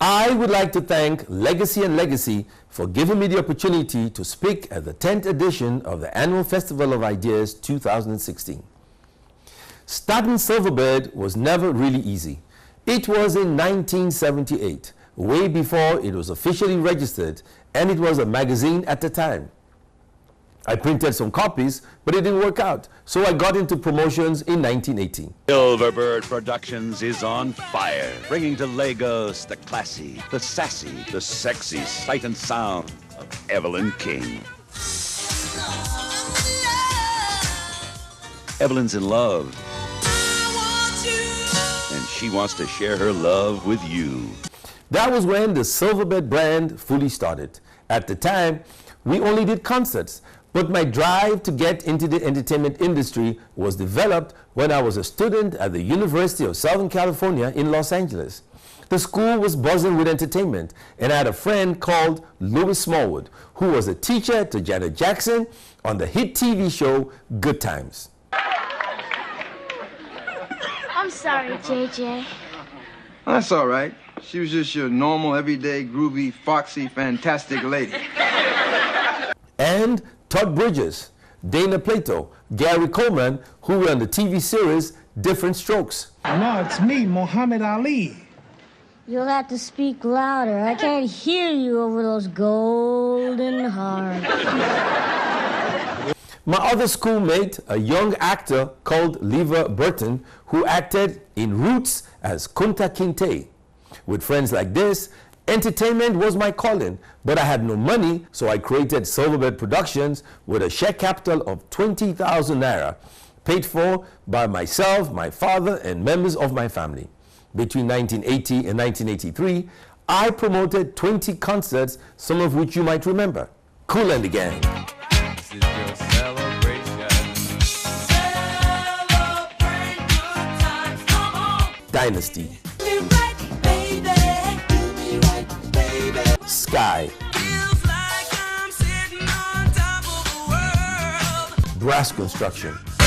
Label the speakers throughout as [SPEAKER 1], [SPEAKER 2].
[SPEAKER 1] I would like to thank Legacy and Legacy for giving me the opportunity to speak at the 10th edition of the Annual Festival of Ideas 2016. Starting Silverbird was never really easy. It was in 1978, way before it was officially registered, and it was a magazine at the time. I printed some copies, but it didn't work out, so I got into promotions in 1980.
[SPEAKER 2] Silverbird Productions is on fire, bringing to Lagos the classy, the sassy, the sexy sight and sound of Evelyn King. Evelyn's in love, and she wants to share her love with you.
[SPEAKER 1] That was when the Silverbird brand fully started. At the time, we only did concerts, but my drive to get into the entertainment industry was developed when I was a student at the University of Southern California in Los Angeles. The school was buzzing with entertainment, and I had a friend called Louis Smallwood, who was a teacher to Janet Jackson on the hit TV show Good Times.
[SPEAKER 3] I'm sorry, JJ.
[SPEAKER 4] That's all right. She was just your normal, everyday, groovy, foxy, fantastic lady.
[SPEAKER 1] And Todd Bridges, Dana Plato, Gary Coleman, who were on the TV series Different Strokes.
[SPEAKER 5] No, it's me, Muhammad Ali.
[SPEAKER 3] You'll have to speak louder. I can't hear you over those golden harps.
[SPEAKER 1] My other schoolmate, a young actor called Lever Burton, who acted in Roots as Kunta Kinte. With friends like this, entertainment was my calling, but I had no money, so I created Silverbird Productions with a share capital of 20,000 naira, paid for by myself, my father, and members of my family. Between 1980 and 1983, I promoted 20 concerts, some of which you might remember. Kool and the Gang,
[SPEAKER 6] This is your celebration. Celebrate good times, come on.
[SPEAKER 1] Dynasty,
[SPEAKER 6] Do me right, baby. Do me right, baby.
[SPEAKER 1] Sky,
[SPEAKER 6] Feels like I'm sitting on top of the world.
[SPEAKER 1] Brass Construction,
[SPEAKER 6] I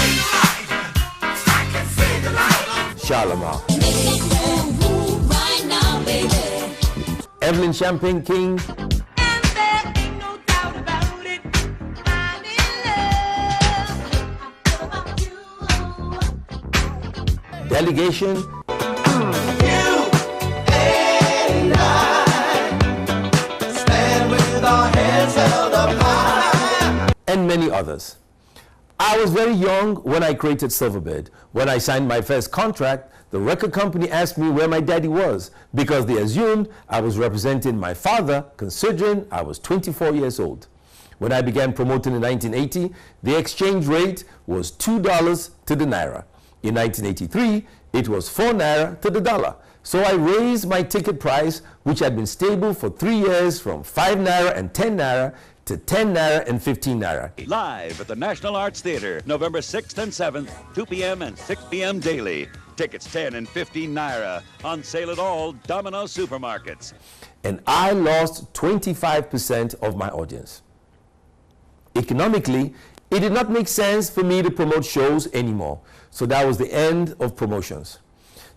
[SPEAKER 6] can see the light.
[SPEAKER 1] Shalimar,
[SPEAKER 6] Move right now, baby.
[SPEAKER 1] Evelyn Champagne King,
[SPEAKER 6] And there ain't no doubt about it. I'm in love. About you.
[SPEAKER 1] Delegation, and many others. I was very young when I created Silverbird. When I signed my first contract, the record company asked me where my daddy was because they assumed I was representing my father, considering I was 24 years old. When I began promoting in 1980, the exchange rate was $2 to the naira. In 1983, it was 4 naira to the dollar. So I raised my ticket price, which had been stable for 3 years, from 5 naira and 10 naira to 10 naira and 15 naira.
[SPEAKER 2] Live at the National Arts Theater, November 6th and 7th, 2 p.m. and 6 p.m. daily. Tickets 10 and 15 naira. On sale at all Domino supermarkets.
[SPEAKER 1] And I lost 25% of my audience. Economically, it did not make sense for me to promote shows anymore. So that was the end of promotions.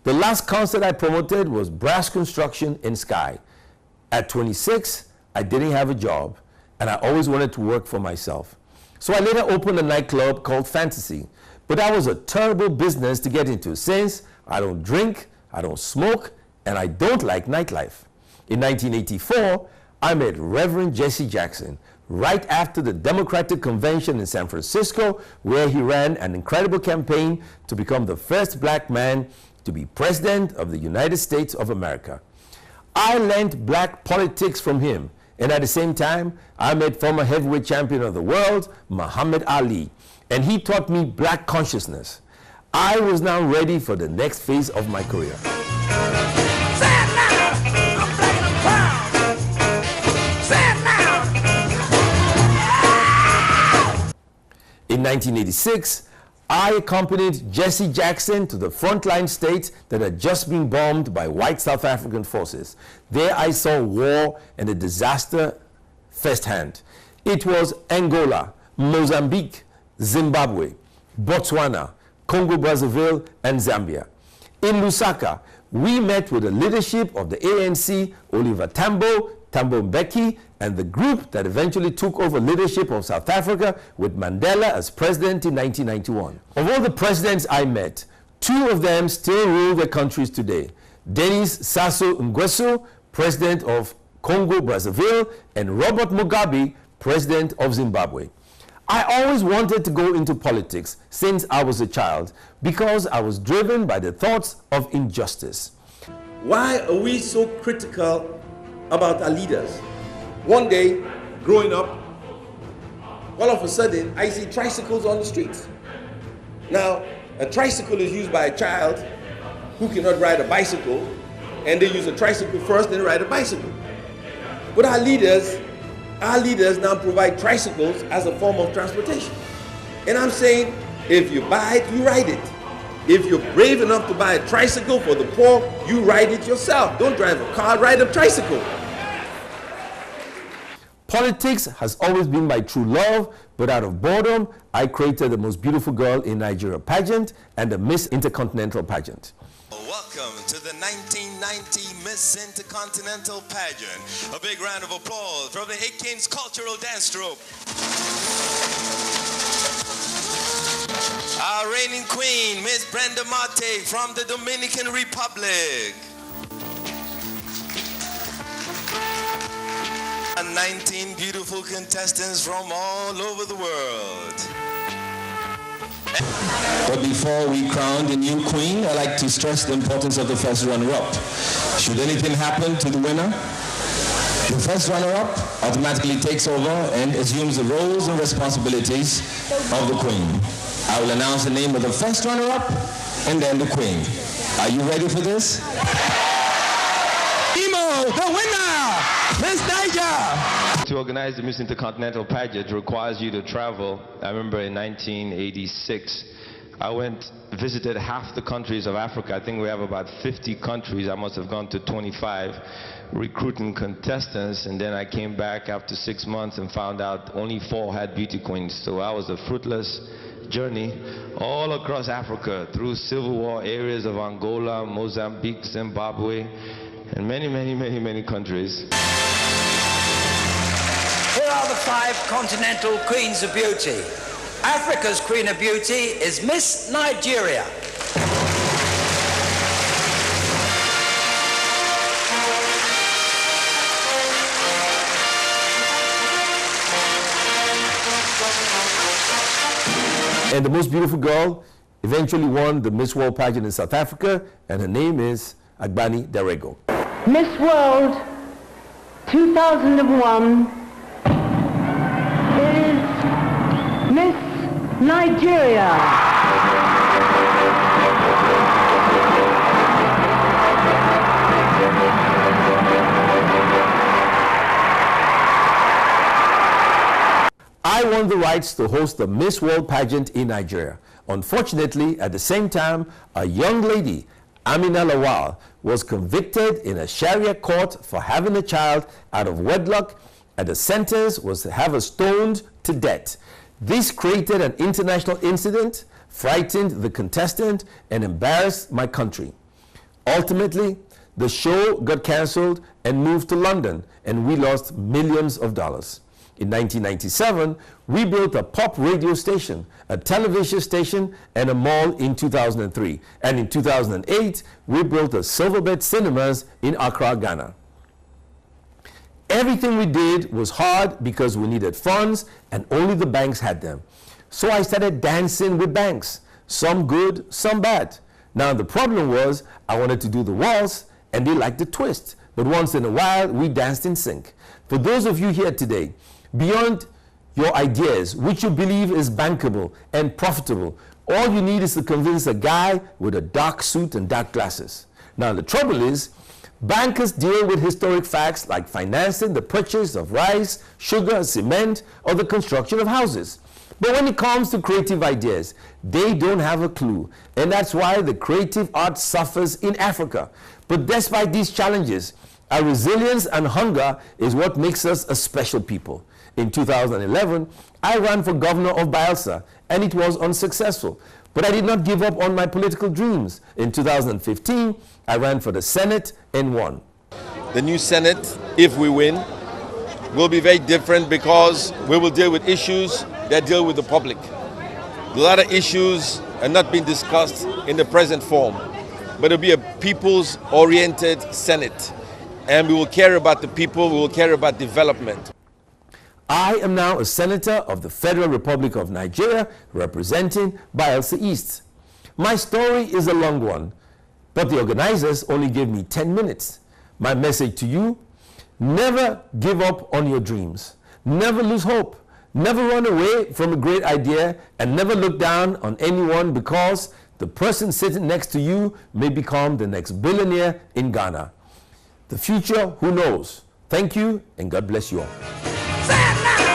[SPEAKER 1] The last concert I promoted was Brass Construction in Sky. At 26, I didn't have a job, and I always wanted to work for myself. So I later opened a nightclub called Fantasy. But that was a terrible business to get into since I don't drink, I don't smoke, and I don't like nightlife. In 1984, I met Reverend Jesse Jackson right after the Democratic Convention in San Francisco, where he ran an incredible campaign to become the first black man to be president of the United States of America. I learned black politics from him, and at the same time, I met former heavyweight champion of the world, Muhammad Ali, and he taught me black consciousness. I was now ready for the next phase of my career. In 1986, I accompanied Jesse Jackson to the frontline states that had just been bombed by white South African forces. There I saw war and the disaster firsthand. It was Angola, Mozambique, Zimbabwe, Botswana, Congo-Brazzaville, and Zambia. In Lusaka, we met with the leadership of the ANC, Oliver Tambo, Thabo Mbeki, and the group that eventually took over leadership of South Africa with Mandela as president in 1991. Of all the presidents I met, 2 of them still rule their countries today. Denis Sassou Nguesso, president of Congo Brazzaville, and Robert Mugabe, president of Zimbabwe. I always wanted to go into politics since I was a child because I was driven by the thoughts of injustice.
[SPEAKER 7] Why are we so critical about our leaders? One day, growing up, all of a sudden, I see tricycles on the streets. Now, a tricycle is used by a child who cannot ride a bicycle, and they use a tricycle first, then ride a bicycle. But our leaders now provide tricycles as a form of transportation. And I'm saying, if you buy it, you ride it. If you're brave enough to buy a tricycle for the poor, you ride it yourself. Don't drive a car, ride a tricycle.
[SPEAKER 1] Politics has always been my true love, but out of boredom, I created the most beautiful girl in Nigeria pageant and the Miss Intercontinental pageant.
[SPEAKER 8] Welcome to the 1990 Miss Intercontinental pageant. A big round of applause from the Aikens Cultural Dance Troupe. Our reigning queen, Miss Brenda Mate from the Dominican Republic. And 19 beautiful contestants from all over the world. But before we crown the new queen, I'd like to stress the importance of the first runner-up. Should anything happen to the winner, the first runner-up automatically takes over and assumes the roles and responsibilities of the queen. I will announce the name of the first runner-up and then the queen. Are you ready for this? Imo, the winner, Miss Niger! To organize the Miss Intercontinental pageant requires you to travel. I remember in 1986, I visited half the countries of Africa. I think we have about 50 countries. I must have gone to 25 recruiting contestants, and then I came back after 6 months and found out only 4 had beauty queens. So I was a fruitless journey all across Africa, through civil war areas of Angola, Mozambique, Zimbabwe, and many, many, many, many countries.
[SPEAKER 9] Here are the 5 continental queens of beauty. Africa's Queen of Beauty is Miss Nigeria.
[SPEAKER 1] And the most beautiful girl eventually won the Miss World pageant in South Africa, and her name is Agbani Darego.
[SPEAKER 10] Miss World 2001 is Miss Nigeria.
[SPEAKER 1] I won the rights to host the Miss World pageant in Nigeria. Unfortunately, at the same time, a young lady, Amina Lawal, was convicted in a Sharia court for having a child out of wedlock, and the sentence was to have her stoned to death. This created an international incident, frightened the contestant, and embarrassed my country. Ultimately, the show got cancelled and moved to London, and we lost millions of dollars. In 1997, we built a pop radio station, a television station, and a mall in 2003. And in 2008, we built a Silverbed Cinemas in Accra, Ghana. Everything we did was hard because we needed funds and only the banks had them. So I started dancing with banks, some good, some bad. Now the problem was I wanted to do the waltz and they liked the twist. But once in a while, we danced in sync. For those of you here today, beyond your ideas, which you believe is bankable and profitable, all you need is to convince a guy with a dark suit and dark glasses. Now the trouble is, bankers deal with historic facts like financing the purchase of rice, sugar, cement, or the construction of houses. But when it comes to creative ideas, they don't have a clue. And that's why the creative arts suffers in Africa. But despite these challenges, our resilience and hunger is what makes us a special people. In 2011, I ran for governor of Bielsa, and it was unsuccessful. But I did not give up on my political dreams. In 2015, I ran for the Senate and won.
[SPEAKER 11] The new Senate, if we win, will be very different because we will deal with issues that deal with the public. A lot of issues are not being discussed in the present form, but it'll be a people's-oriented Senate. And we will care about the people, we will care about development.
[SPEAKER 1] I am now a senator of the Federal Republic of Nigeria, representing Bayelsa East. My story is a long one, but the organizers only gave me 10 minutes. My message to you: never give up on your dreams. Never lose hope. Never run away from a great idea, and never look down on anyone, because the person sitting next to you may become the next billionaire in Ghana. The future, who knows? Thank you, and God bless you all.